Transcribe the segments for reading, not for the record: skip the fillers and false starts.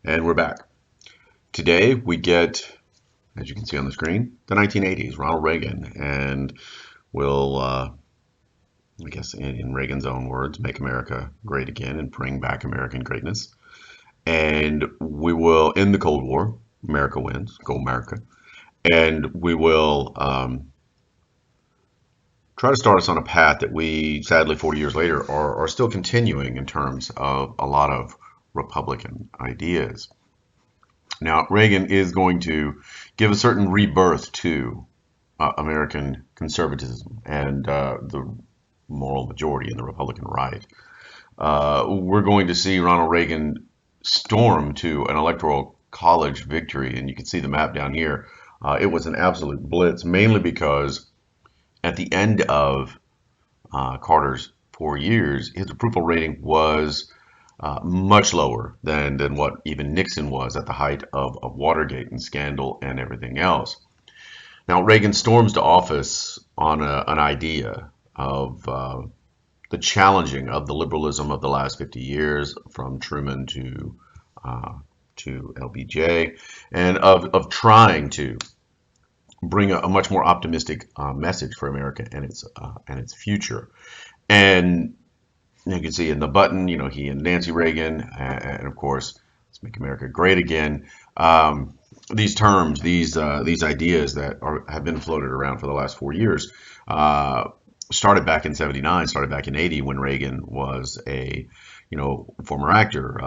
And we're back. Today we get, as you can see on the screen, the 1980s, Ronald Reagan, and we'll, I guess in Reagan's own words, make America great again and bring back American greatness. And we will end the Cold War. America wins. Go America. And we will try to start us on a path that we, sadly, 40 years later, are still continuing in terms of a lot of Republican ideas. Now, Reagan is going to give a certain rebirth to American conservatism and the moral majority in the Republican right. We're going to see Ronald Reagan storm to an electoral college victory, and you can see the map down here. It was an absolute blitz, mainly because at the end of Carter's 4 years, his approval rating was much lower than what even Nixon was at the height of Watergate and scandal and everything else. Now, Reagan storms to office on an idea of the challenging of the liberalism of the last 50 years, from Truman to LBJ, and of trying to bring a much more optimistic message for America and its future. And you can see in the button, he and Nancy Reagan, and of course, let's make America great again. These terms, these ideas that have been floated around for the last 4 years, started back in '79, started back in '80 when Reagan was a, former actor.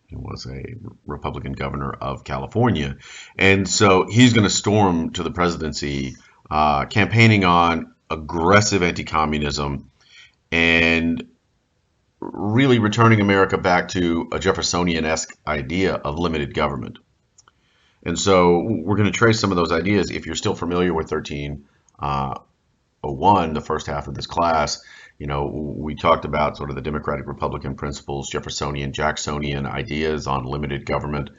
He was a Republican governor of California, and so he's going to storm to the presidency, campaigning on aggressive anti-communism and really returning America back to a Jeffersonian-esque idea of limited government. And so we're going to trace some of those ideas. If you're still familiar with 1301, the first half of this class, we talked about sort of the Democratic Republican principles, Jeffersonian, Jacksonian ideas on limited government,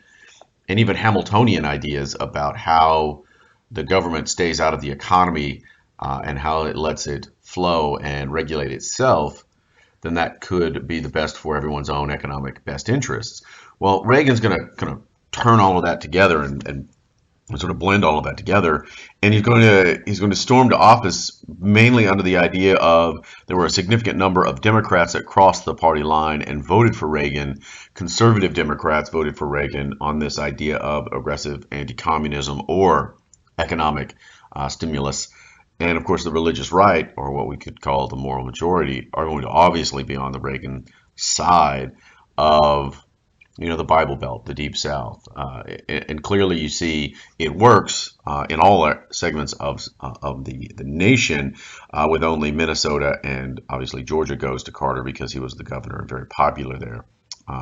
and even Hamiltonian ideas about how the government stays out of the economy and how it lets it flow and regulate itself. Then that could be the best for everyone's own economic best interests. Well, Reagan's going to kind of turn all of that together and sort of blend all of that together, and he's going to storm to office mainly under the idea of there were a significant number of Democrats that crossed the party line and voted for Reagan. Conservative Democrats voted for Reagan on this idea of aggressive anti-communism or economic stimulus. And of course, the religious right, or what we could call the moral majority, are going to obviously be on the Reagan side of, the Bible Belt, the Deep South. And clearly you see it works in all segments of the nation, with only Minnesota and obviously Georgia goes to Carter because he was the governor and very popular there.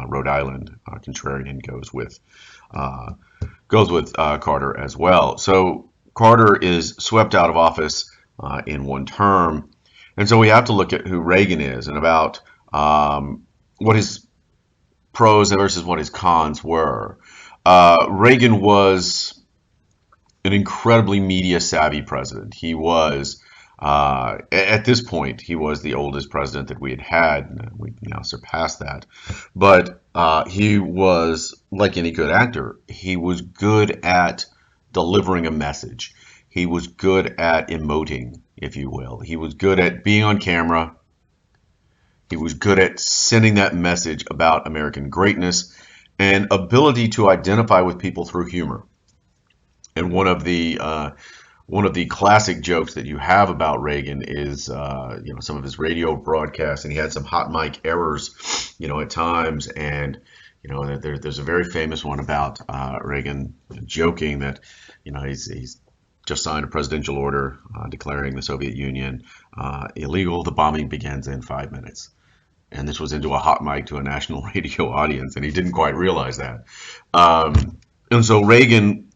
Rhode Island, contrarian, goes with Carter as well. So Carter is swept out of office in one term. And so we have to look at who Reagan is and about what his pros versus what his cons were. Reagan was an incredibly media savvy president. He was, at this point, he was the oldest president that we had had. We've now surpassed that. But he was, like any good actor, he was good at delivering a message. He was good at emoting, if you will. He was good at being on camera. He was good at sending that message about American greatness and ability to identify with people through humor. And one of the classic jokes that you have about Reagan is, some of his radio broadcasts, and he had some hot mic errors, at times. And, there's a very famous one about Reagan joking that, he's just signed a presidential order declaring the Soviet Union illegal. The bombing begins in 5 minutes. And this was into a hot mic to a national radio audience, and he didn't quite realize that. And so Reagan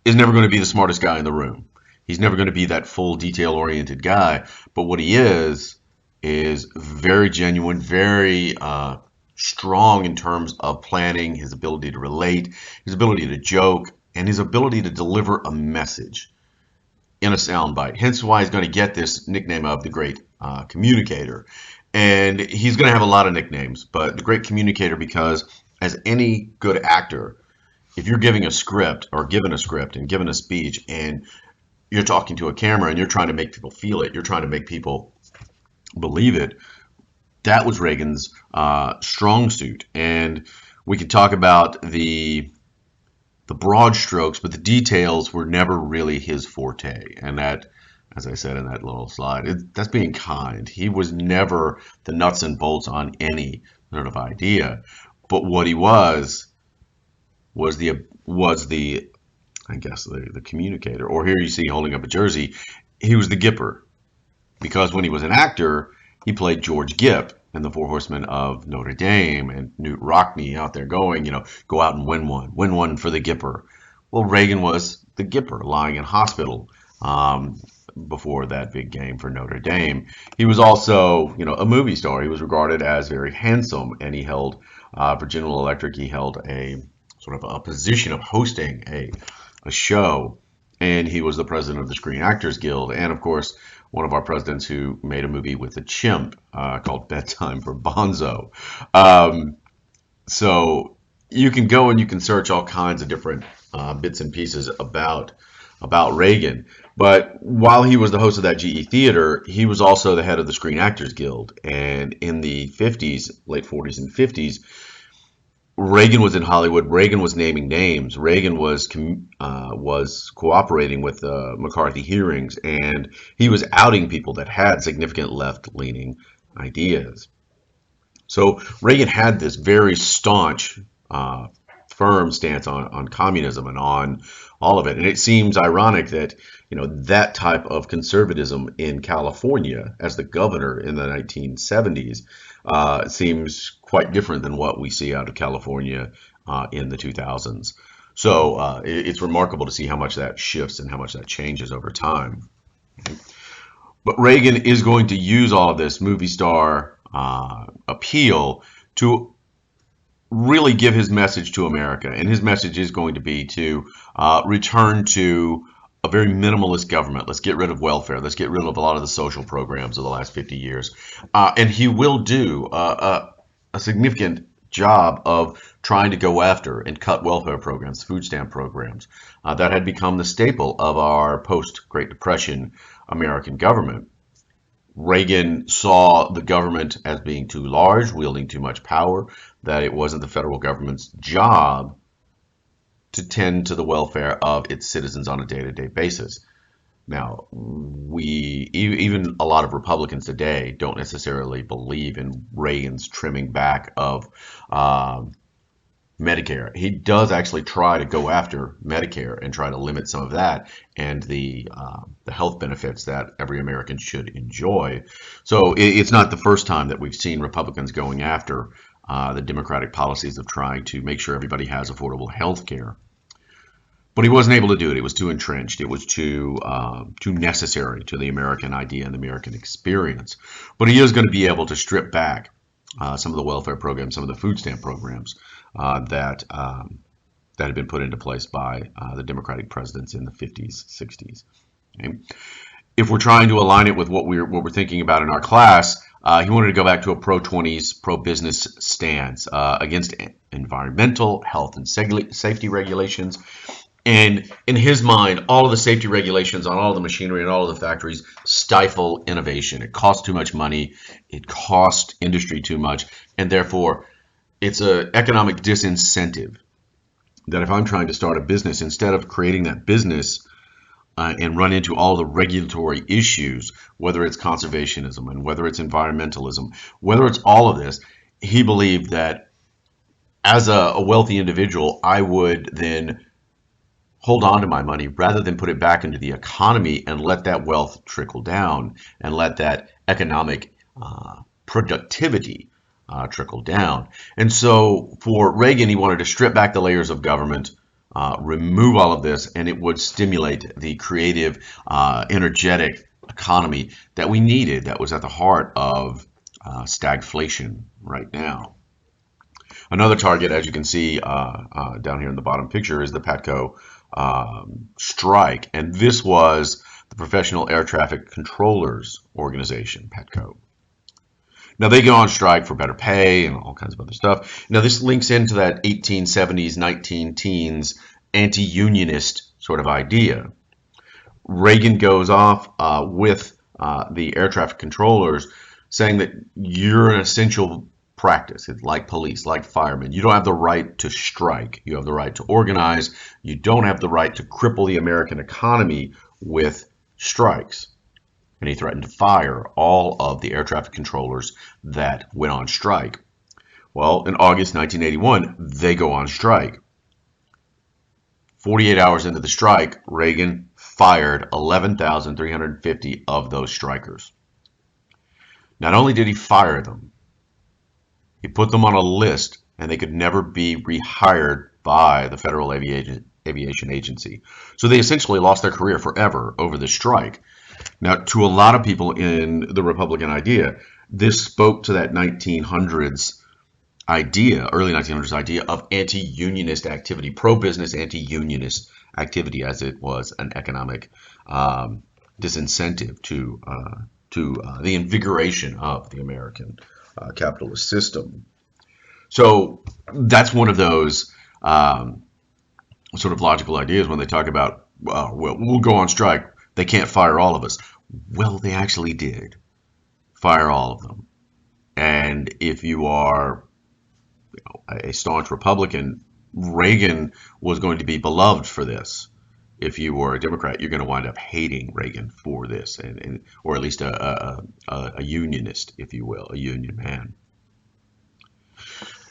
is never going to be the smartest guy in the room. He's never going to be that full detail-oriented guy. But what he is very genuine, very strong in terms of planning, his ability to relate, his ability to joke, and his ability to deliver a message in a soundbite. Hence why he's going to get this nickname of the great communicator. And he's going to have a lot of nicknames, but the great communicator because as any good actor, if you're giving a script or given a script and given a speech and you're talking to a camera and you're trying to make people feel it, you're trying to make people believe it, that was Reagan's strong suit. And we could talk about the broad strokes, but the details were never really his forte. And that, as I said in that little slide, that's being kind. He was never the nuts and bolts on any sort of idea. But what he was the I guess the communicator. Or here you see holding up a jersey, he was the Gipper, because when he was an actor, he played George Gipp in the Four Horsemen of Notre Dame, and Knute Rockne out there going, go out and win one for the Gipper. Well, Reagan was the Gipper lying in hospital before that big game for Notre Dame. He was also, a movie star. He was regarded as very handsome, and he held, for General Electric, he held a sort of a position of hosting a show, and he was the president of the Screen Actors Guild, and of course, one of our presidents who made a movie with a chimp called Bedtime for Bonzo. So you can go and you can search all kinds of different bits and pieces about Reagan. But while he was the host of that GE Theater, he was also the head of the Screen Actors Guild. And in the 50s, late 40s and 50s, Reagan was in Hollywood. Reagan was naming names. Reagan was cooperating with McCarthy hearings, and he was outing people that had significant left-leaning ideas. So Reagan had this very staunch, firm stance on communism and on all of it. And it seems ironic that that type of conservatism in California as the governor in the 1970s seems quite different than what we see out of California in the 2000s. So it's remarkable to see how much that shifts and how much that changes over time. But Reagan is going to use all of this movie star appeal to really give his message to America. And his message is going to be to return to a very minimalist government. Let's get rid of welfare. Let's get rid of a lot of the social programs of the last 50 years. And he will do a significant job of trying to go after and cut welfare programs, food stamp programs that had become the staple of our post-Great Depression American government. Reagan saw the government as being too large, wielding too much power, that it wasn't the federal government's job to tend to the welfare of its citizens on a day-to-day basis. Now, even a lot of Republicans today don't necessarily believe in Reagan's trimming back of Medicare. He does actually try to go after Medicare and try to limit some of that and the health benefits that every American should enjoy. So it's not the first time that we've seen Republicans going after the Democratic policies of trying to make sure everybody has affordable health care. But he wasn't able to do it. It was too entrenched. It was too necessary to the American idea and the American experience. But he is going to be able to strip back some of the welfare programs, some of the food stamp programs that had been put into place by the Democratic presidents in the 50s, 60s. Okay? If we're trying to align it with what we're thinking about in our class, he wanted to go back to a pro-20s, pro-business stance against environmental, health, and safety regulations. And in his mind, all of the safety regulations on all of the machinery and all of the factories stifle innovation. It costs too much money. It costs industry too much. And therefore, it's an economic disincentive that if I'm trying to start a business, instead of creating that business and run into all the regulatory issues, whether it's conservationism and whether it's environmentalism, whether it's all of this, he believed that as a wealthy individual, I would then hold on to my money rather than put it back into the economy and let that wealth trickle down and let that economic productivity trickle down. And so for Reagan, he wanted to strip back the layers of government, remove all of this, and it would stimulate the creative, energetic economy that we needed, that was at the heart of stagflation right now. Another target, as you can see down here in the bottom picture, is the PATCO strike. And this was the Professional Air Traffic Controllers Organization, PATCO. Now they go on strike for better pay and all kinds of other stuff. Now this links into that 1870s, 19 teens anti-unionist sort of idea. Reagan goes off with the air traffic controllers saying that you're an essential practice. It's like police, like firemen. You don't have the right to strike. You have the right to organize. You don't have the right to cripple the American economy with strikes. And he threatened to fire all of the air traffic controllers that went on strike. Well, in August 1981, they go on strike. 48 hours into the strike, Reagan fired 11,350 of those strikers. Not only did he fire them, he put them on a list and they could never be rehired by the Federal Aviation Agency. So they essentially lost their career forever over the strike. Now, to a lot of people in the Republican idea, this spoke to that 1900s idea, early 1900s idea of anti-unionist activity, pro-business anti-unionist activity, as it was an economic disincentive to the invigoration of the American capitalist system. So that's one of those sort of logical ideas when they talk about, well, we'll go on strike. They can't fire all of us. Well, they actually did fire all of them. And if you are a staunch Republican, Reagan was going to be beloved for this. If you were a Democrat, you're going to wind up hating Reagan for this, or at least a unionist, if you will, a union man.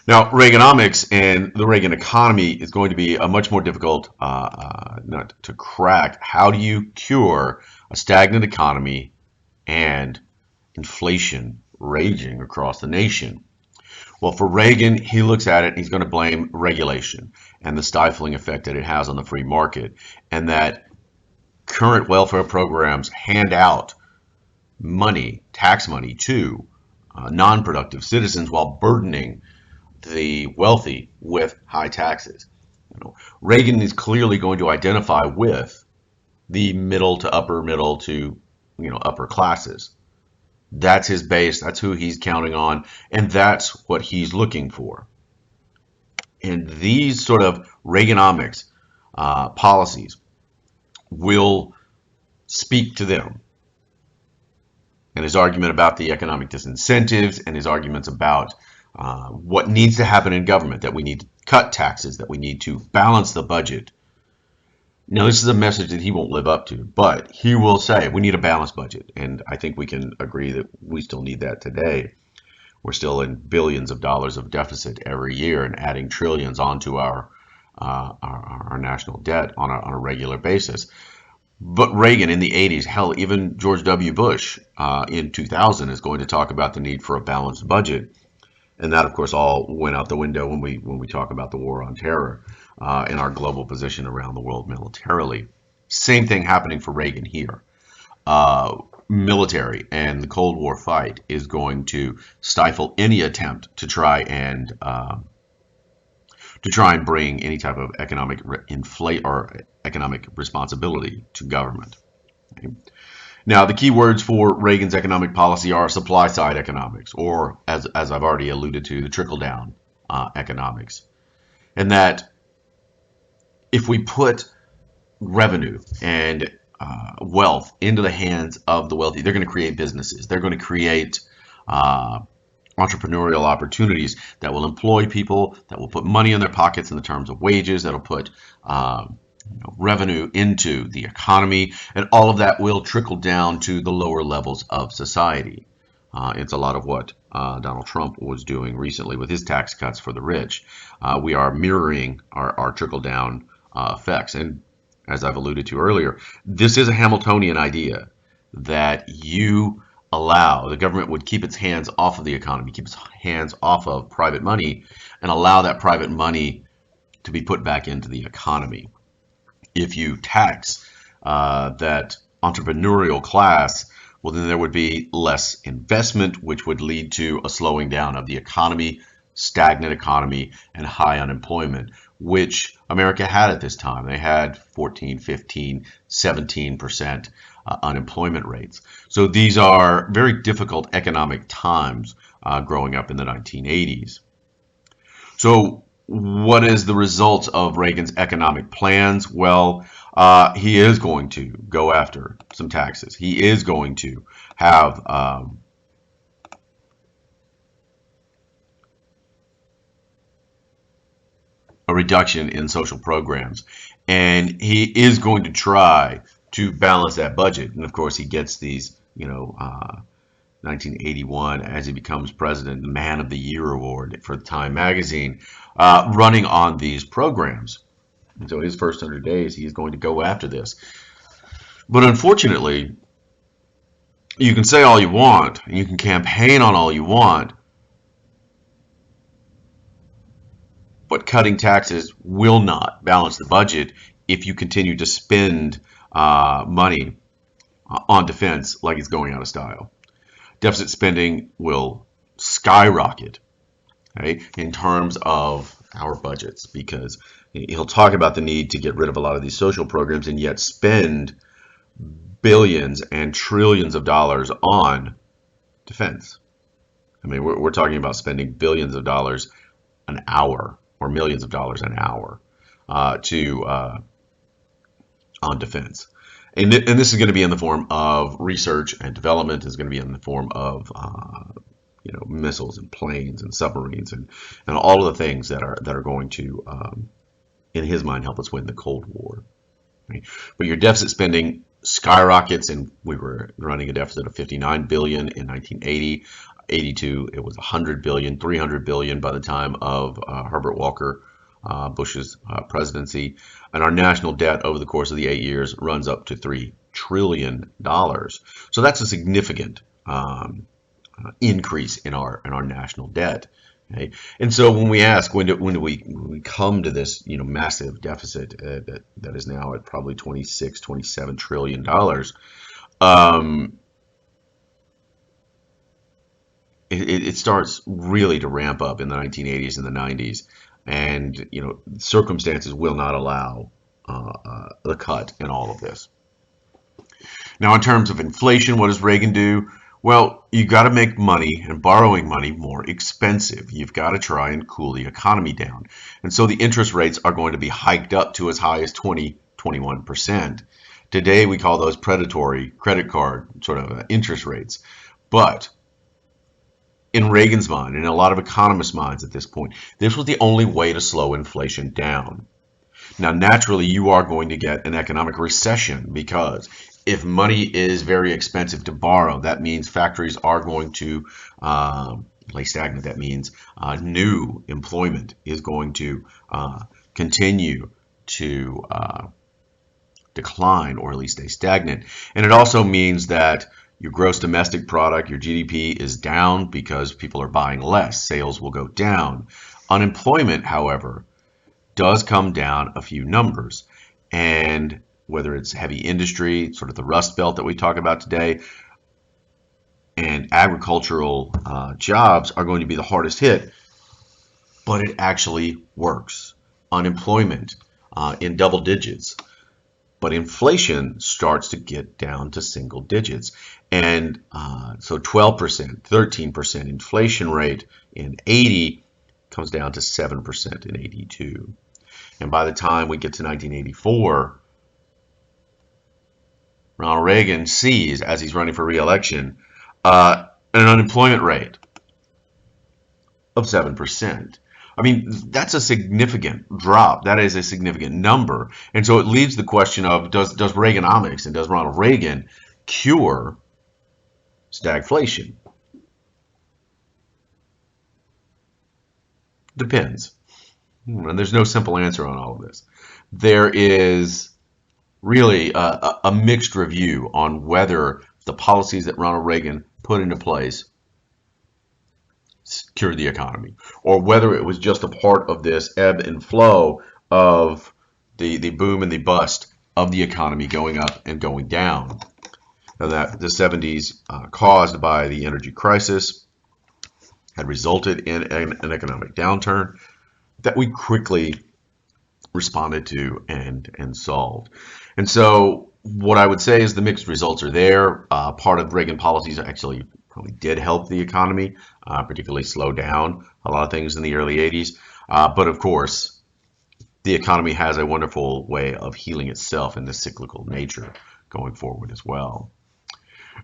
Now, Reaganomics and the Reagan economy is going to be a much more difficult nut to crack. How do you cure a stagnant economy and inflation raging across the nation? Well, for Reagan, he looks at it and he's going to blame regulation and the stifling effect that it has on the free market, and that current welfare programs hand out money, tax money, to non-productive citizens while burdening the wealthy with high taxes. Reagan is clearly going to identify with the middle to upper middle to upper classes. That's his base. That's who he's counting on, and that's what he's looking for. And these sort of Reaganomics policies will speak to them. And his argument about the economic disincentives, and his arguments about what needs to happen in government, that we need to cut taxes, that we need to balance the budget. Now, this is a message that he won't live up to, but he will say we need a balanced budget. And I think we can agree that we still need that today. We're still in billions of dollars of deficit every year and adding trillions onto our national debt on a regular basis. But Reagan in the 80s, hell, even George W. Bush in 2000 is going to talk about the need for a balanced budget. And that, of course, all went out the window when we talk about the war on terror and our global position around the world militarily. Same thing happening for Reagan here. Military and the Cold War fight is going to stifle any attempt to try and bring any type of economic economic responsibility to government. Okay? Now, the key words for Reagan's economic policy are supply side economics, or as I've already alluded to, the trickle down economics, and that if we put revenue and wealth into the hands of the wealthy, they're going to create businesses. They're going to create entrepreneurial opportunities that will employ people, that will put money in their pockets in the terms of wages, that'll put revenue into the economy, and all of that will trickle down to the lower levels of society. It's a lot of what Donald Trump was doing recently with his tax cuts for the rich. We are mirroring our trickle down effects. And as I've alluded to earlier, this is a Hamiltonian idea that you allow the government would keep its hands off of the economy, keep its hands off of private money, and allow that private money to be put back into the economy. If you tax that entrepreneurial class, well, then there would be less investment, which would lead to a slowing down of the economy, stagnant economy, and high unemployment, which America had at this time. They had 14, 15, 17% unemployment rates. So these are very difficult economic times growing up in the 1980s. So what is the result of Reagan's economic plans? Well, he is going to go after some taxes. He is going to have a reduction in social programs. And he is going to try to balance that budget. And of course, he gets these, 1981, as he becomes president, the Man of the Year award for Time magazine, running on these programs. And so his first 100 days, he is going to go after this. But unfortunately, you can say all you want, and you can campaign on all you want, but cutting taxes will not balance the budget if you continue to spend money on defense like it's going out of style. Deficit spending will skyrocket, okay, in terms of our budgets, because he'll talk about the need to get rid of a lot of these social programs and yet spend billions and trillions of dollars on defense. I mean, we're talking about spending billions of dollars an hour or millions of dollars an hour on defense. And this is going to be in the form of research and development. It's going to be in the form of missiles and planes and submarines and all of the things that are going to, in his mind, help us win the Cold War. Right? But your deficit spending skyrockets, and we were running a deficit of 59 billion in 1980. 82, it was 100 billion, 300 billion by the time of Herbert Walker Bush's presidency, and our national debt over the course of the 8 years runs up to $3 trillion. So that's a significant increase in our national debt. Okay? And so when we ask when do we come to this massive deficit that is now at probably 26, 27 trillion dollars, it starts really to ramp up in the 1980s and the 90s, and circumstances will not allow the cut in all of this. Now, in terms of inflation, what does Reagan do? Well, you got to make money and borrowing money more expensive. You've got to try and cool the economy down, and so the interest rates are going to be hiked up to as high as 21%. Today, we call those predatory credit card sort of interest rates, but in Reagan's mind, and in a lot of economists' minds at this point, this was the only way to slow inflation down. Now, naturally, you are going to get an economic recession, because if money is very expensive to borrow, that means factories are going to lay stagnant. That means new employment is going to continue to decline, or at least stay stagnant. And it also means that your gross domestic product, your GDP, is down because people are buying less. Sales will go down. Unemployment, however, does come down a few numbers. And whether it's heavy industry, sort of the Rust Belt that we talk about today, and agricultural jobs are going to be the hardest hit, but it actually works. Unemployment in double digits. But inflation starts to get down to single digits. And so 12%, 13% inflation rate in 80 comes down to 7% in 82. And by the time we get to 1984, Ronald Reagan sees, as he's running for re-election, an unemployment rate of 7%. I mean, that's a significant drop. That is a significant number. And so it leaves the question of, does Reaganomics and does Ronald Reagan cure stagflation? Depends. And there's no simple answer on all of this. There is really a mixed review on whether the policies that Ronald Reagan put into place cured the economy, or whether it was just a part of this ebb and flow of the boom and the bust of the economy going up and going down. Now, that the 70s, caused by the energy crisis, had resulted in an economic downturn that we quickly responded to and solved. And so what I would say is the mixed results are there. Part of Reagan policies actually probably did help the economy, particularly slow down a lot of things in the early 80s. But of course, the economy has a wonderful way of healing itself in this cyclical nature going forward as well.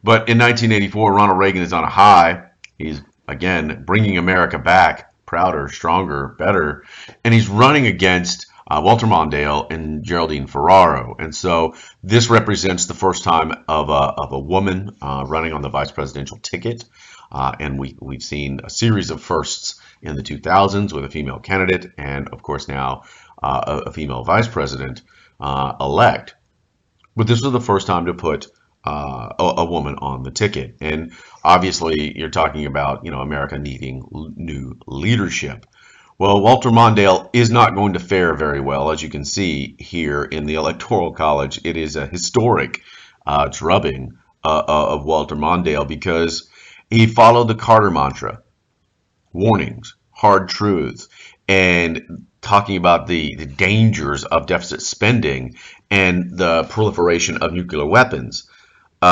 But in 1984, Ronald Reagan is on a high. He's, again, bringing America back, prouder, stronger, better. And he's running against Walter Mondale and Geraldine Ferraro. And so this represents the first time of a woman running on the vice presidential ticket. And we've seen a series of firsts in the 2000s with a female candidate, and of course now a female vice president elect. But this was the first time to put a woman on the ticket. And obviously you're talking about, America needing new leadership. Well, Walter Mondale is not going to fare very well, as you can see here in the Electoral College. It is a historic drubbing of Walter Mondale because he followed the Carter mantra: warnings, hard truths, and talking about the dangers of deficit spending and the proliferation of nuclear weapons. He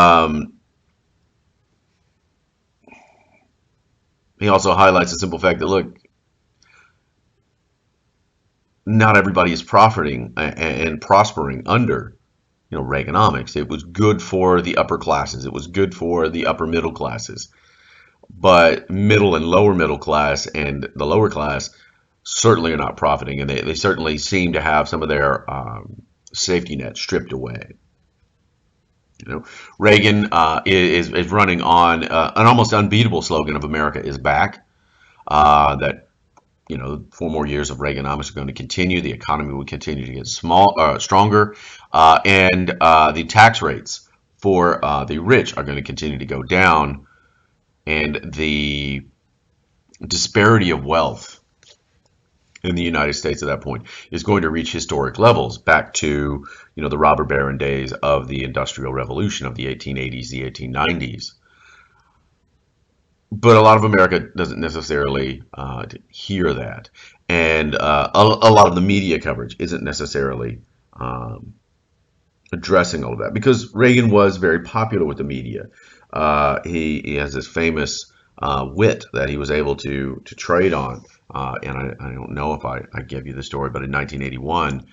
also highlights the simple fact that, look, not everybody is profiting and prospering under, Reaganomics. It was good for the upper classes. It was good for the upper middle classes. But middle and lower middle class and the lower class certainly are not profiting, and they certainly seem to have some of their safety net stripped away. Reagan is running on an almost unbeatable slogan of "America is back." That 4 more years of Reaganomics are going to continue. The economy will continue to get stronger, and the tax rates for the rich are going to continue to go down, and the disparity of wealth in the United States at that point is going to reach historic levels, back to the robber baron days of the Industrial Revolution of the 1880s, the 1890s. But a lot of America doesn't necessarily hear that, and a lot of the media coverage isn't necessarily addressing all of that, because Reagan was very popular with the media. He has this famous wit that he was able to trade on. And I don't know if I gave you the story, but in 1981,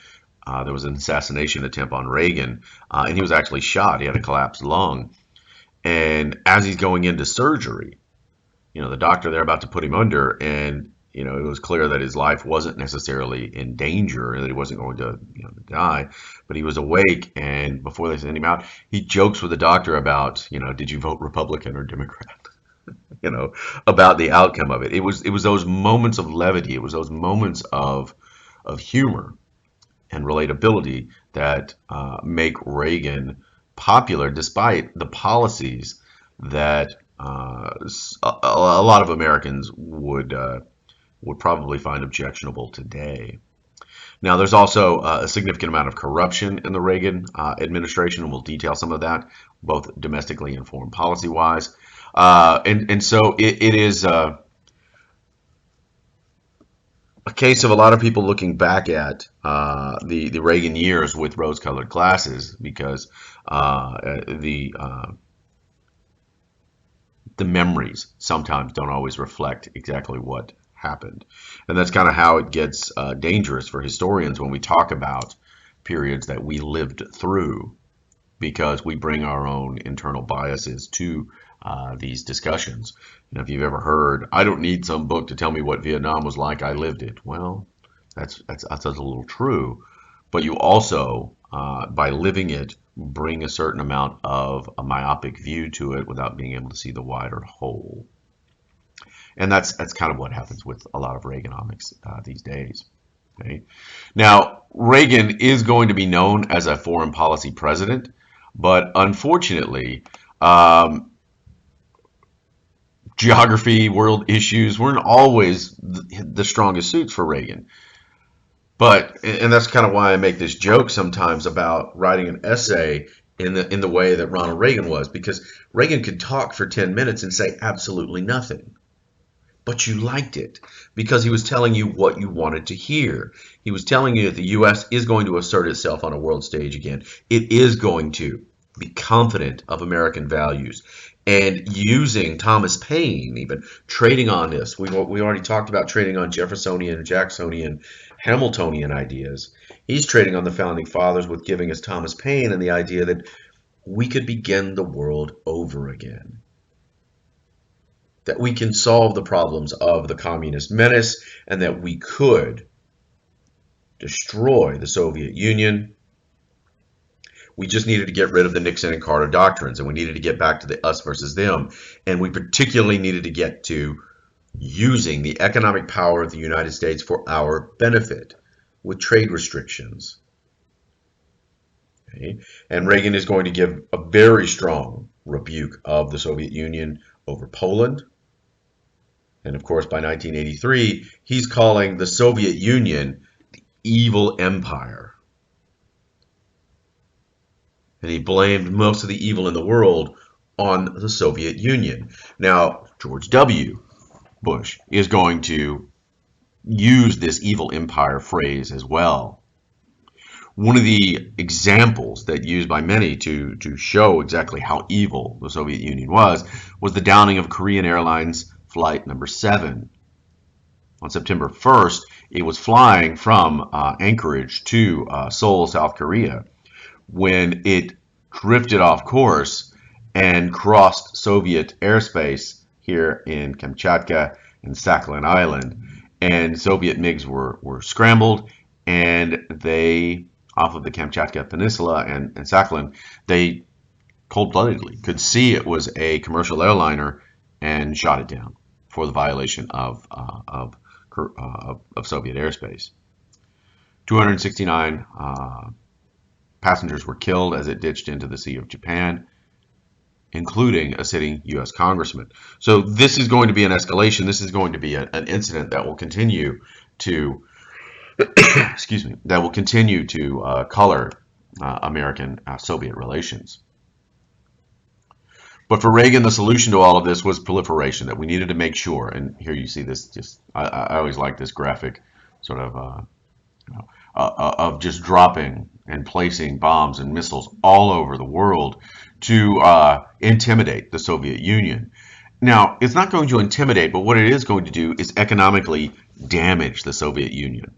there was an assassination attempt on Reagan, and he was actually shot. He had a collapsed lung. And as he's going into surgery, the doctor, they're about to put him under, and, it was clear that his life wasn't necessarily in danger and that he wasn't going to, die, but he was awake. And before they send him out, he jokes with the doctor about, did you vote Republican or Democrat? About the outcome of it. It was those moments of levity. It was those moments of humor and relatability that make Reagan popular, despite the policies that a lot of Americans would probably find objectionable today. Now, there's also a significant amount of corruption in the Reagan administration, and we'll detail some of that, both domestically and foreign policy-wise. And so it is a case of a lot of people looking back at the Reagan years with rose-colored glasses, because the memories sometimes don't always reflect exactly what happened. And that's kind of how it gets dangerous for historians when we talk about periods that we lived through, because we bring our own internal biases to these discussions. If you've ever heard, I don't need some book to tell me what Vietnam was like, I lived it. Well, that's a little true, but you also, by living it, bring a certain amount of a myopic view to it without being able to see the wider whole. And that's kind of what happens with a lot of Reaganomics these days. Okay? Now, Reagan is going to be known as a foreign policy president, but unfortunately, geography, world issues weren't always the strongest suits for Reagan. And that's kind of why I make this joke sometimes about writing an essay in the way that Ronald Reagan was, because Reagan could talk for 10 minutes and say absolutely nothing. But you liked it because he was telling you what you wanted to hear. He was telling you that the U.S. is going to assert itself on a world stage again. It is going to be confident of American values. and using Thomas Paine, even trading on this. We already talked about trading on Jeffersonian, Jacksonian, Hamiltonian ideas. He's trading on the founding fathers with giving us Thomas Paine and the idea that we could begin the world over again, that we can solve the problems of the communist menace, and that we could destroy the Soviet Union. We just needed to get rid of the Nixon and Carter doctrines, and we needed to get back to the us versus them. And we particularly needed to get to using the economic power of the United States for our benefit with trade restrictions. Okay? And Reagan is going to give a very strong rebuke of the Soviet Union over Poland. And of course, by 1983, he's calling the Soviet Union the evil empire. And he blamed most of the evil in the world on the Soviet Union. Now, George W. Bush is going to use this evil empire phrase as well. One of the examples that used by many to show exactly how evil the Soviet Union was the downing of Korean Airlines Flight number 7. On September 1st, it was flying from Anchorage to Seoul, South Korea, when it drifted off course and crossed Soviet airspace here in Kamchatka and Sakhalin Island. And Soviet MiGs were scrambled, and they, off of the Kamchatka Peninsula and Sakhalin, they cold-bloodedly could see it was a commercial airliner and shot it down for the violation of Soviet airspace. 269 passengers were killed as it ditched into the Sea of Japan, including a sitting U.S. congressman. So this is going to be an escalation. This is going to be an incident that will continue to, excuse me, that will continue to color American-Soviet relations. But for Reagan, the solution to all of this was proliferation, that we needed to make sure, and here you see this, I always like this graphic sort of just dropping and placing bombs and missiles all over the world to intimidate the Soviet Union. Now, it's not going to intimidate, but what it is going to do is economically damage the Soviet Union.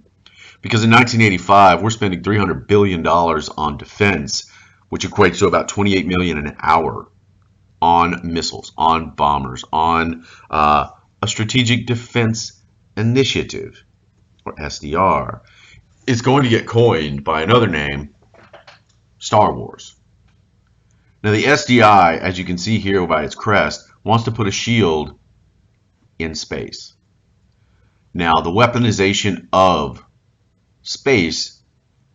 Because in 1985, we're spending $300 billion on defense, which equates to about $28 million an hour on missiles, on bombers, on a strategic defense initiative, or SDR. It's going to get coined by another name, Star Wars. Now the SDI, as you can see here by its crest, wants to put a shield in space. Now the weaponization of space,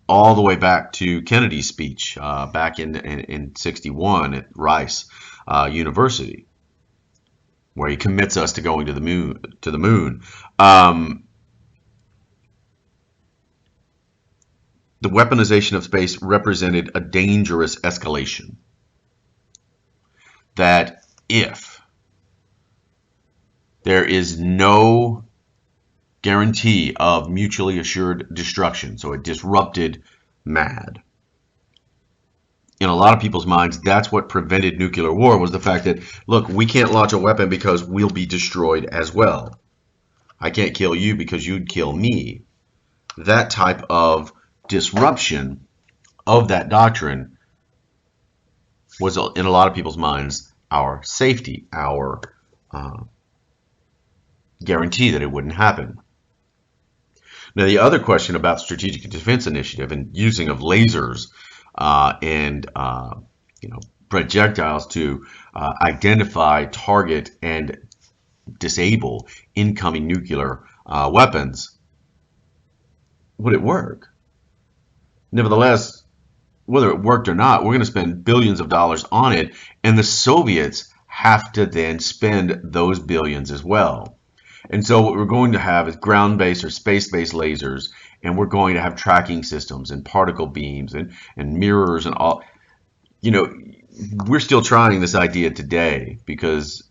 all the way back to Kennedy's speech back in 61 at Rice University, where he commits us to going to the moon. The weaponization of space represented a dangerous escalation. That if there is no guarantee of mutually assured destruction, so a disrupted MAD, in a lot of people's minds, that's what prevented nuclear war, was the fact that, look, we can't launch a weapon because we'll be destroyed as well. I can't kill you because you'd kill me. That type of disruption of that doctrine was, in a lot of people's minds, our safety, our guarantee that it wouldn't happen. Now, the other question about strategic defense initiative and using of lasers and projectiles to identify, target, and disable incoming nuclear weapons, would it work? Nevertheless, whether it worked or not, we're going to spend billions of dollars on it, and the Soviets have to then spend those billions as well. And so what we're going to have is ground-based or space-based lasers, and we're going to have tracking systems and particle beams and mirrors and all. You know, we're still trying this idea today because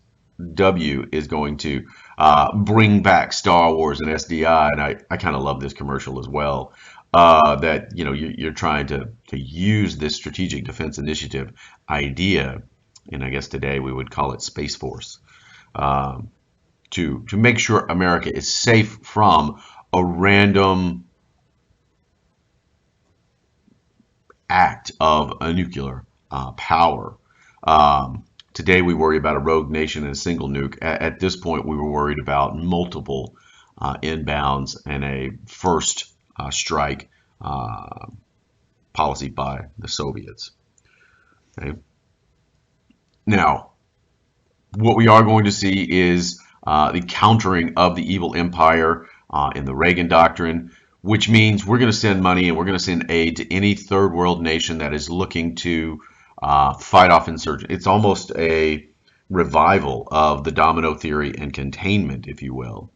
W is going to bring back Star Wars and SDI, and I kind of love this commercial as well. That you're trying to use this strategic defense initiative idea and I guess today we would call it Space Force, um, to make sure America is safe from a random act of a nuclear power. Today we worry about a rogue nation and a single nuke. At this point, we were worried about multiple inbounds and a first strike policy by the Soviets. Okay. Now, what we are going to see is the countering of the evil empire in the Reagan doctrine, which means we're going to send money and we're going to send aid to any third world nation that is looking to fight off insurgents. It's almost a revival of the domino theory and containment, if you will.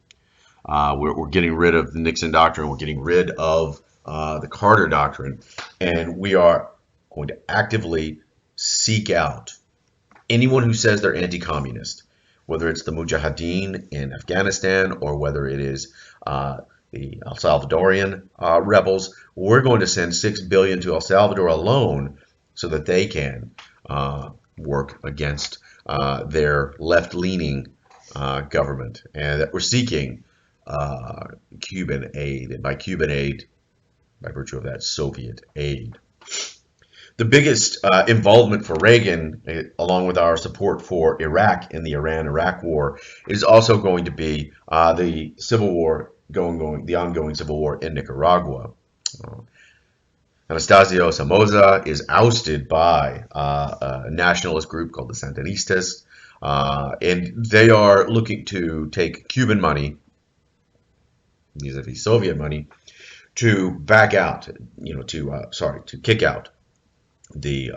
We're getting rid of the Nixon doctrine. We're getting rid of the Carter doctrine. And we are going to actively seek out anyone who says they're anti-communist, whether it's the Mujahideen in Afghanistan or whether it is the El Salvadorian rebels. We're going to send $6 billion to El Salvador alone so that they can work against their left-leaning government, and that we're seeking Cuban aid, and by Cuban aid, by virtue of that, Soviet aid. The biggest involvement for Reagan, along with our support for Iraq in the Iran-Iraq war, is also going to be the civil war, the ongoing civil war in Nicaragua. Anastasio Somoza is ousted by a nationalist group called the Sandinistas, and they are looking to take Cuban money, vis-a-vis Soviet money, to back out, to kick out the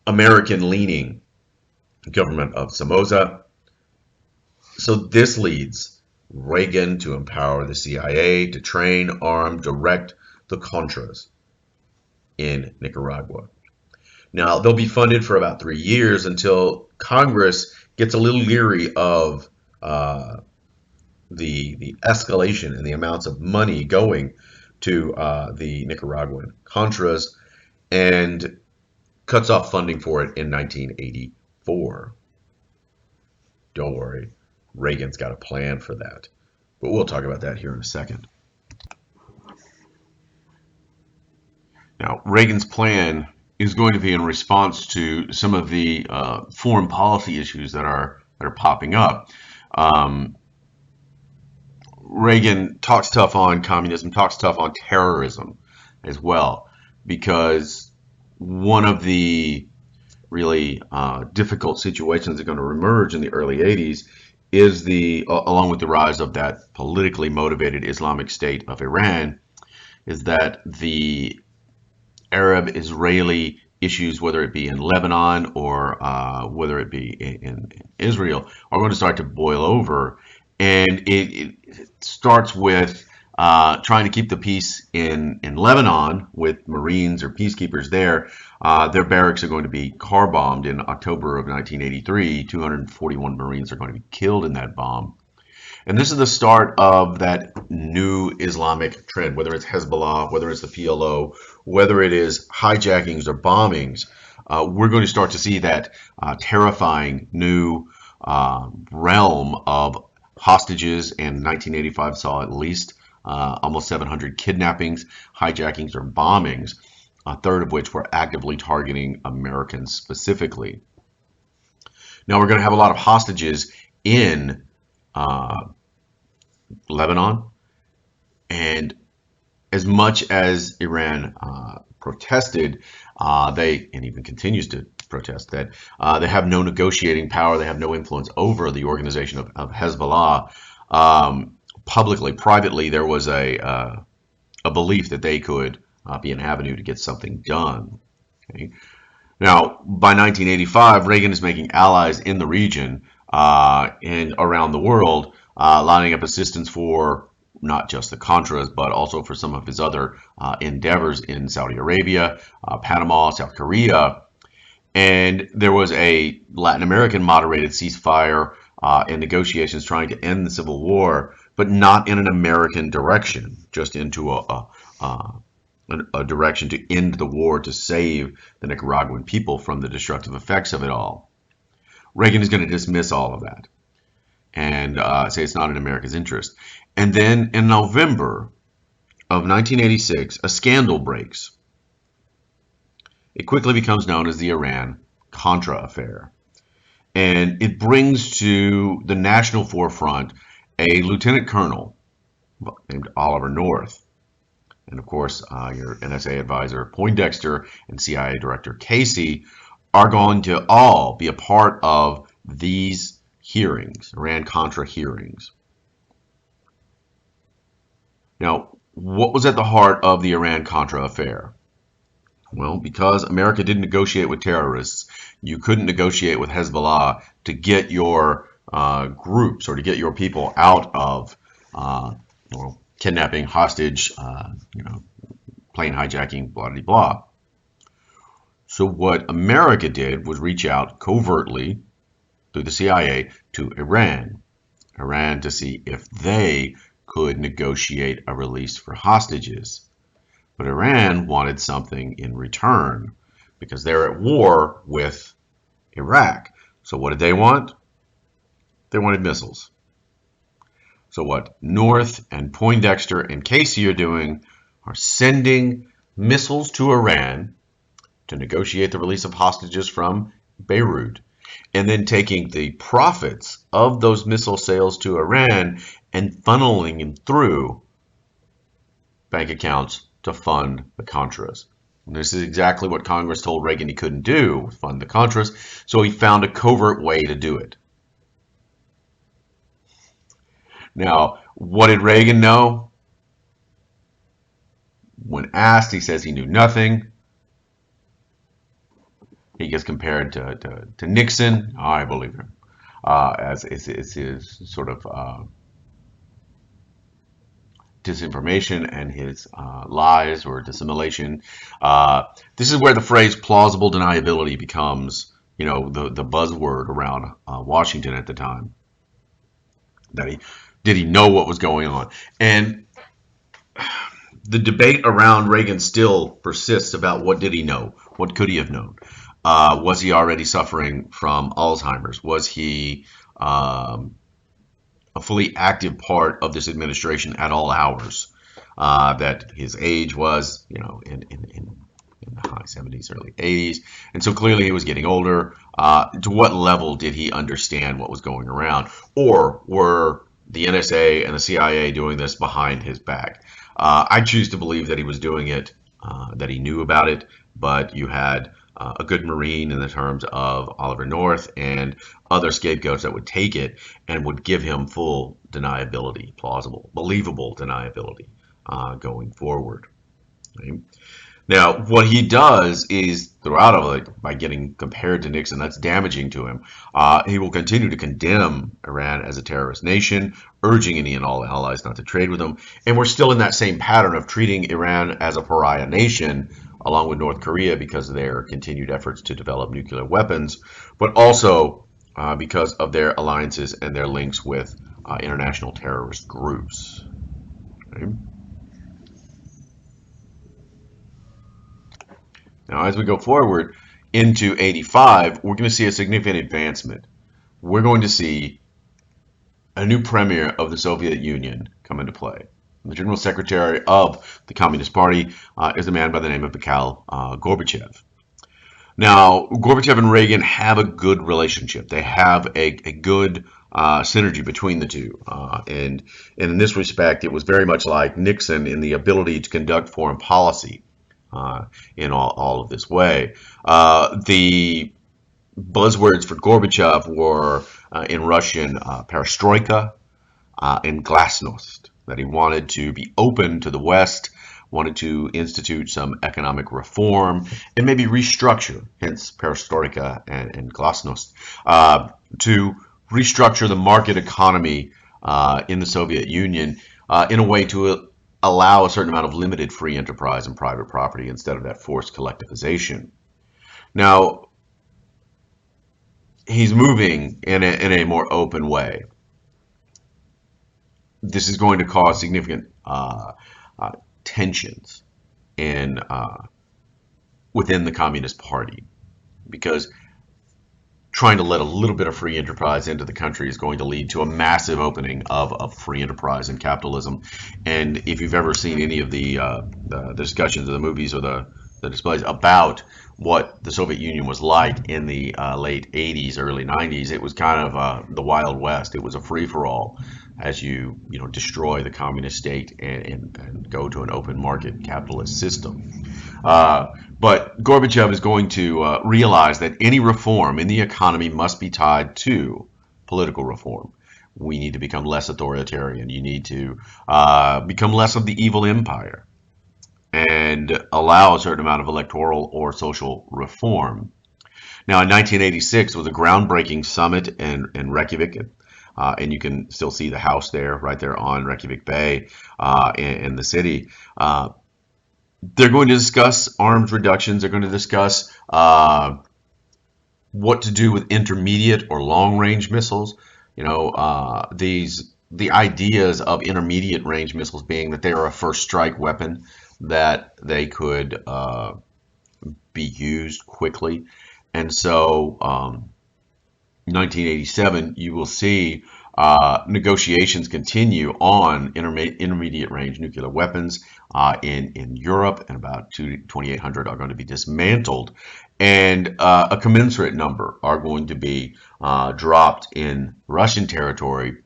American-leaning government of Somoza. So this leads Reagan to empower the CIA to train, arm, direct the Contras in Nicaragua. Now, they'll be funded for about 3 years until Congress gets a little leery of the escalation and the amounts of money going to the Nicaraguan Contras, and cuts off funding for it in 1984. Don't worry, Reagan's got a plan for that, but we'll talk about that here in a second. Now, Reagan's plan is going to be in response to some of the foreign policy issues that are popping up. Reagan talks tough on communism, talks tough on terrorism as well, because one of the really difficult situations that are going to emerge in the early 80s is along with the rise of that politically motivated Islamic State of Iran, is that the Arab-Israeli issues, whether it be in Lebanon or whether it be in Israel, are going to start to boil over. And it starts with trying to keep the peace in Lebanon with Marines or peacekeepers there. Their barracks are going to be car bombed in October of 1983. 241 Marines are going to be killed in that bomb. And this is the start of that new Islamic trend, whether it's Hezbollah, whether it's the PLO, whether it is hijackings or bombings. We're going to start to see that terrifying new realm of hostages, and 1985 saw at least almost 700 kidnappings, hijackings, or bombings, a third of which were actively targeting Americans specifically. Now we're going to have a lot of hostages in Lebanon, and as much as Iran protested, and even continues to protest, that they have no negotiating power, they have no influence over the organization of Hezbollah. Publicly, privately, there was a belief that they could be an avenue to get something done. Okay? Now, by 1985, Reagan is making allies in the region and around the world, lining up assistance for not just the Contras, but also for some of his other endeavors in Saudi Arabia, Panama, South Korea. And there was a Latin American moderated ceasefire and negotiations trying to end the Civil War, but not in an American direction, just into a a direction to end the war to save the Nicaraguan people from the destructive effects of it all. Reagan is going to dismiss all of that and say it's not in America's interest. And then in November of 1986, a scandal breaks. It quickly becomes known as the Iran-Contra affair. And it brings to the national forefront a lieutenant colonel named Oliver North. And of course, your NSA advisor Poindexter and CIA director Casey are going to all be a part of these hearings, Iran-Contra hearings. Now, what was at the heart of the Iran-Contra affair? Well, because America didn't negotiate with terrorists, you couldn't negotiate with Hezbollah to get your groups or to get your people out of kidnapping, hostage, plane hijacking, blah, blah, blah. So what America did was reach out covertly through the CIA to Iran to see if they could negotiate a release for hostages. But Iran wanted something in return because they're at war with Iraq. So what did they want? They wanted missiles. So what North and Poindexter and Casey are doing are sending missiles to Iran to negotiate the release of hostages from Beirut, and then taking the profits of those missile sales to Iran and funneling them through bank accounts to fund the Contras. And this is exactly what Congress told Reagan he couldn't do, fund the Contras, so he found a covert way to do it. Now, what did Reagan know? When asked, he says he knew nothing. He gets compared to Nixon. I believe him. As it's his sort of disinformation and his lies or dissimulation. This is where the phrase plausible deniability becomes, the buzzword around Washington at the time. Did he know what was going on? And the debate around Reagan still persists about what did he know? What could he have known? Was he already suffering from Alzheimer's? Was he a fully active part of this administration at all hours? That his age was, in the high 70s, early 80s. And so clearly he was getting older. To what level did he understand what was going around? Or were the NSA and the CIA doing this behind his back? I choose to believe that he was doing it, that he knew about it, but you had a good Marine in the terms of Oliver North and other scapegoats that would take it and would give him full deniability, plausible, believable deniability going forward. Okay? Now, what he does is, throughout of it, by getting compared to Nixon, that's damaging to him. He will continue to condemn Iran as a terrorist nation, urging any and all allies not to trade with them. And we're still in that same pattern of treating Iran as a pariah nation, along with North Korea, because of their continued efforts to develop nuclear weapons, but also because of their alliances and their links with international terrorist groups. Okay? Now, as we go forward into 85, we're going to see a significant advancement. We're going to see a new premier of the Soviet Union come into play. The General Secretary of the Communist Party is a man by the name of Mikhail Gorbachev. Now, Gorbachev and Reagan have a good relationship. They have a good synergy between the two. And in this respect, it was very much like Nixon in the ability to conduct foreign policy in all of this way. The buzzwords for Gorbachev were in Russian perestroika and glasnost, that he wanted to be open to the West, wanted to institute some economic reform and maybe restructure, hence perestroika and glasnost, to restructure the market economy in the Soviet Union in a way to allow a certain amount of limited free enterprise and private property instead of that forced collectivization. Now, he's moving in a more open way. This is going to cause significant tensions in within the Communist Party, because trying to let a little bit of free enterprise into the country is going to lead to a massive opening of free enterprise and capitalism. And if you've ever seen any of the discussions of the movies or the displays about what the Soviet Union was like in the late 80s, early 90s, it was kind of the Wild West. It was a free-for-all as you know, destroy the communist state and go to an open market capitalist system. But Gorbachev is going to realize that any reform in the economy must be tied to political reform. We need to become less authoritarian. You need to become less of the evil empire and allow a certain amount of electoral or social reform. Now, in 1986 was a groundbreaking summit in Reykjavik, and you can still see the house there, right there on Reykjavik Bay in the city. They're going to discuss arms reductions. They're going to discuss what to do with intermediate or long-range missiles. You know, the ideas of intermediate range missiles being that they are a first strike weapon, that they could be used quickly. And so 1987, you will see negotiations continue on intermediate range nuclear weapons in Europe, and about 2,800 are going to be dismantled, and a commensurate number are going to be dropped in Russian territory,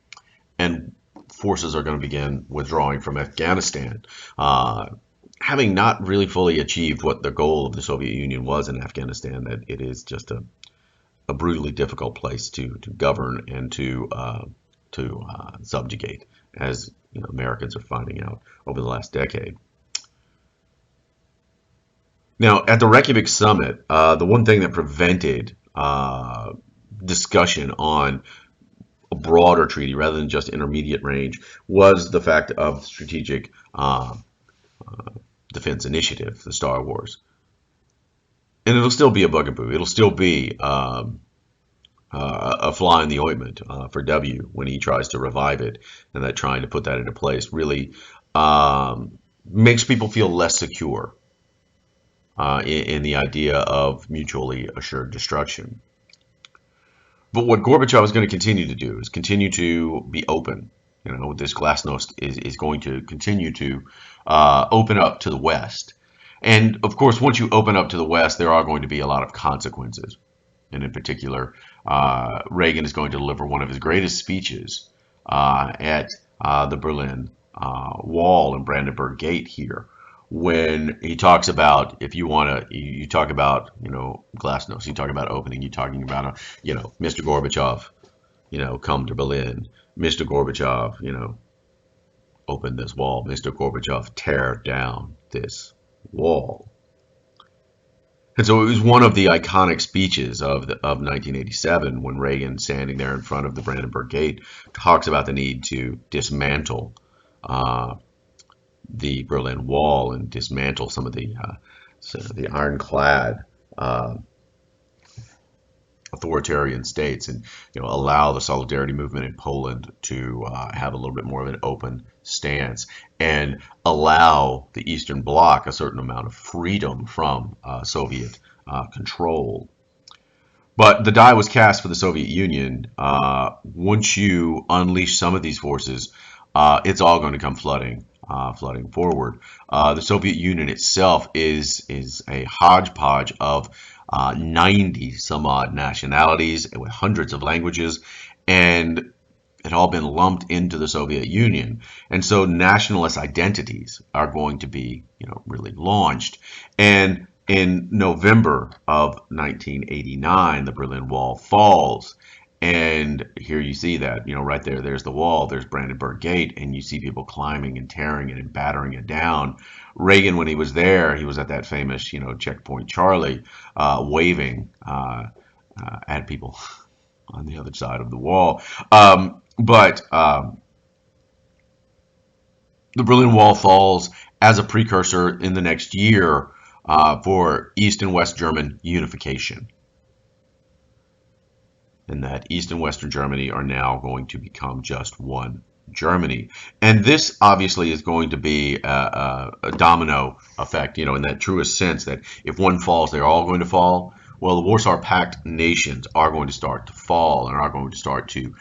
and forces are going to begin withdrawing from Afghanistan. Having not really fully achieved what the goal of the Soviet Union was in Afghanistan, that it is just a brutally difficult place to govern and to subjugate, as you know, Americans are finding out over the last decade. Now, at the Reykjavik summit, the one thing that prevented discussion on a broader treaty rather than just intermediate range was the fact of the Strategic Defense Initiative, the Star Wars. And it'll still be a bugaboo. It'll still be a fly in the ointment for W when he tries to revive it, and that trying to put that into place really makes people feel less secure in the idea of mutually assured destruction. But what Gorbachev is going to continue to do is continue to be open. You know, this glasnost is going to continue to open up to the West. And of course, once you open up to the West, there are going to be a lot of consequences. And in particular, Reagan is going to deliver one of his greatest speeches at the Berlin Wall and Brandenburg Gate here, when he talks about, if you want to, you talk about, you know, glasnost, you talk about opening, you're talking about, you know, Mr. Gorbachev, you know, come to Berlin. Mr. Gorbachev, you know, open this wall. Mr. Gorbachev, tear down this wall. And so it was one of the iconic speeches of 1987, when Reagan, standing there in front of the Brandenburg Gate, talks about the need to dismantle the Berlin Wall and dismantle some of the ironclad authoritarian states, and you know, allow the Solidarity movement in Poland to have a little bit more of an open stance, and allow the Eastern Bloc a certain amount of freedom from Soviet control. But the die was cast for the Soviet Union. Once you unleash some of these forces, it's all going to come flooding forward. The Soviet Union itself is a hodgepodge of 90 some odd nationalities with hundreds of languages, and it had all been lumped into the Soviet Union. And so nationalist identities are going to be, you know, really launched. And in November of 1989, the Berlin Wall falls. And here you see that, you know, right there, there's the wall, there's Brandenburg Gate, and you see people climbing and tearing it and battering it down. Reagan, when he was there, he was at that famous, you know, Checkpoint Charlie, waving at people on the other side of the wall. But the Berlin Wall falls as a precursor in the next year for East and West German unification. And that East and Western Germany are now going to become just one Germany. And this obviously is going to be a domino effect, in that truest sense that if one falls, they're all going to fall. Well, the Warsaw Pact nations are going to start to fall and are going to start to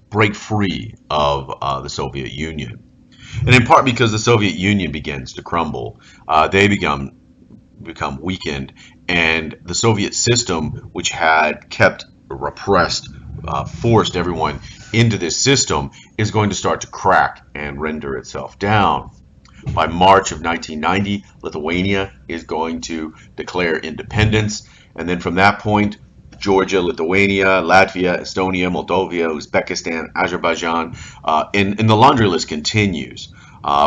break free of the Soviet Union. And in part because the Soviet Union begins to crumble, they become weakened, and the Soviet system, which had kept repressed, forced everyone into this system, is going to start to crack and render itself down. By March of 1990, Lithuania is going to declare independence, and then from that point, Georgia, Lithuania, Latvia, Estonia, Moldova, Uzbekistan, Azerbaijan, and the laundry list continues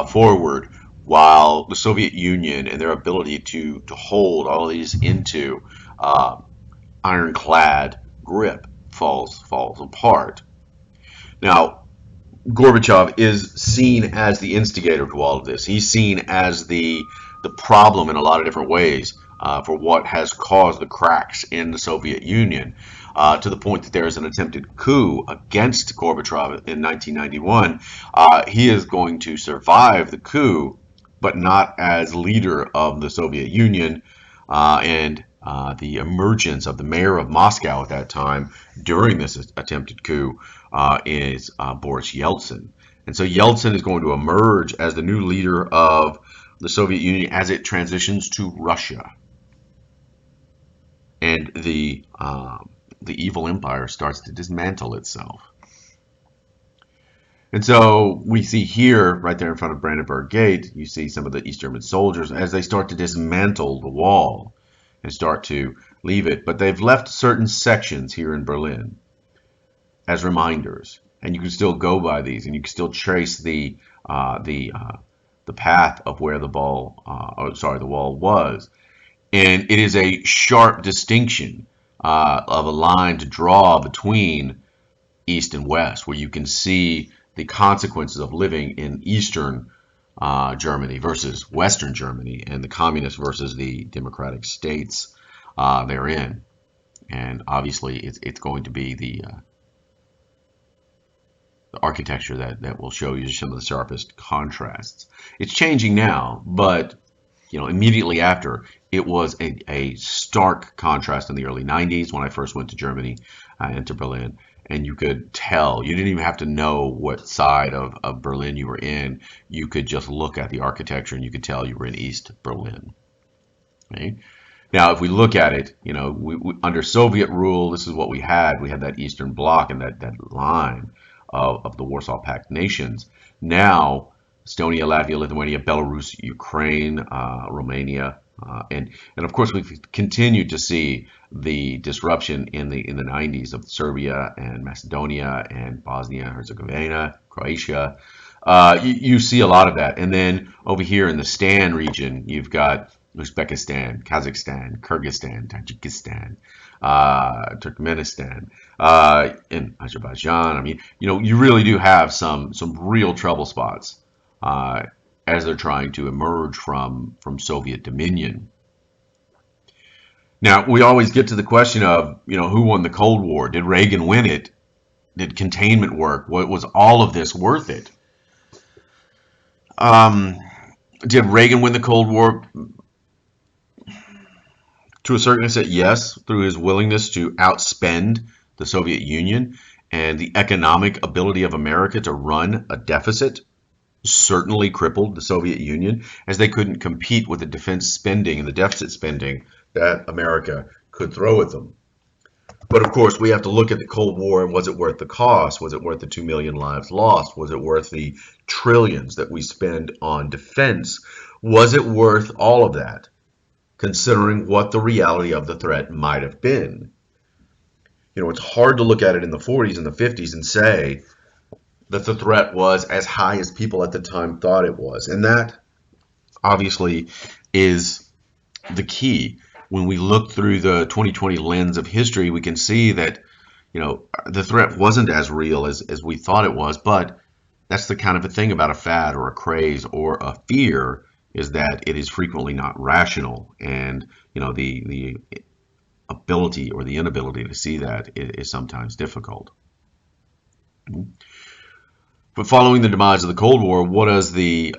forward, while the Soviet Union and their ability to hold all of these into uh, ironclad grip falls apart. Now, Gorbachev is seen as the instigator to all of this. He's seen as the problem in a lot of different ways for what has caused the cracks in the Soviet Union, to the point that there is an attempted coup against Gorbachev in 1991. He is going to survive the coup, but not as leader of the Soviet Union, and the emergence of the mayor of Moscow at that time during this attempted coup is Boris Yeltsin. And so Yeltsin is going to emerge as the new leader of the Soviet Union as it transitions to Russia. And the evil empire starts to dismantle itself. And so we see here, right there in front of Brandenburg Gate, you see some of the East German soldiers as they start to dismantle the wall and start to leave it. But they've left certain sections here in Berlin as reminders, and you can still go by these, and you can still trace the path of where the wall was. And it is a sharp distinction of a line to draw between East and West, where you can see the consequences of living in Eastern Germany versus Western Germany, and the communist versus the democratic states therein. And obviously, it's going to be the architecture that will show you some of the sharpest contrasts. It's changing now, but immediately after, it was a stark contrast in the early 90s when I first went to Germany and to Berlin. And you could tell, you didn't even have to know what side of Berlin you were in. You could just look at the architecture and you could tell you were in East Berlin. Right? Now, if we look at it, under Soviet rule, this is what we had. We had that Eastern Bloc and that line of the Warsaw Pact nations. Now, Estonia, Latvia, Lithuania, Belarus, Ukraine, Romania, and of course we've continued to see the disruption in the 90s of Serbia and Macedonia and Bosnia, Herzegovina, Croatia. You see a lot of that, and then over here in the Stan region, you've got Uzbekistan, Kazakhstan, Kyrgyzstan, Tajikistan, Turkmenistan, and Azerbaijan. I mean, you really do have some real trouble spots as they're trying to emerge from Soviet dominion. Now, we always get to the question of, who won the Cold War? Did Reagan win it? Did containment work? Was all of this worth it? Did Reagan win the Cold War? To a certain extent, yes, through his willingness to outspend the Soviet Union and the economic ability of America to run a deficit certainly crippled the Soviet Union, as they couldn't compete with the defense spending and the deficit spending that America could throw at them. But of course, we have to look at the Cold War and was it worth the cost? Was it worth the 2 million lives lost? Was it worth the trillions that we spend on defense? Was it worth all of that, considering what the reality of the threat might have been? It's hard to look at it in the 40s and the 50s and say that the threat was as high as people at the time thought it was. And that obviously is the key. When we look through the 2020 lens of history, we can see that, the threat wasn't as real as we thought it was. But that's the kind of a thing about a fad or a craze or a fear, is that it is frequently not rational. And, the ability or the inability to see that is sometimes difficult. But following the demise of the Cold War, what does the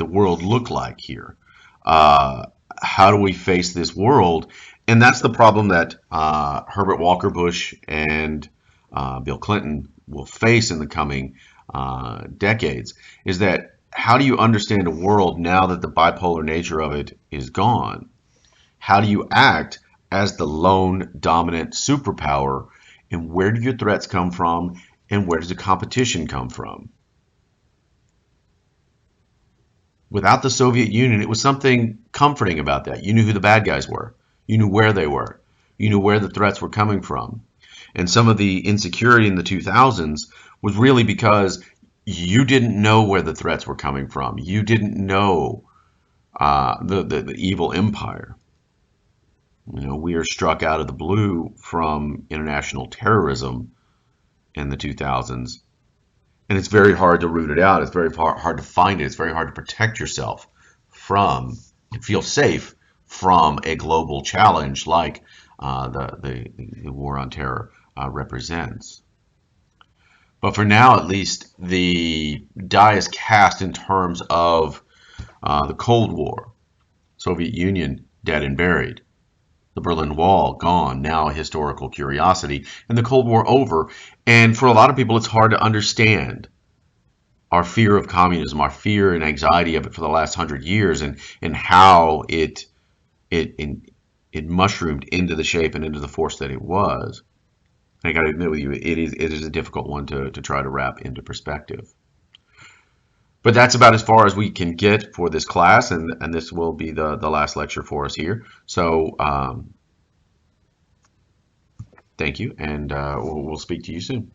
world look like here? Uh, how do we face this world? And that's the problem that Herbert Walker Bush and Bill Clinton will face in the coming decades. Is that how do you understand a world now that the bipolar nature of it is gone? How do you act as the lone dominant superpower? And where do your threats come from? And where does the competition come from? Without the Soviet Union, it was something comforting about that. You knew who the bad guys were. You knew where they were. You knew where the threats were coming from. And some of the insecurity in the 2000s was really because you didn't know where the threats were coming from. You didn't know the evil empire. You know, we are struck out of the blue from international terrorism in the 2000s, and it's very hard to root it out. It's very hard to find it. It's very hard to protect yourself from and feel safe from a global challenge like the war on terror represents. But for now, at least, the die is cast in terms of the Cold War, Soviet Union dead and buried, the Berlin Wall gone, now a historical curiosity, and the Cold War over. And for a lot of people, it's hard to understand our fear of communism, our fear and anxiety of it for the last 100 years, and how it it mushroomed into the shape and into the force that it was. I got to admit with you, it is a difficult one to try to wrap into perspective. But that's about as far as we can get for this class, and this will be the last lecture for us here. So thank you, and we'll speak to you soon.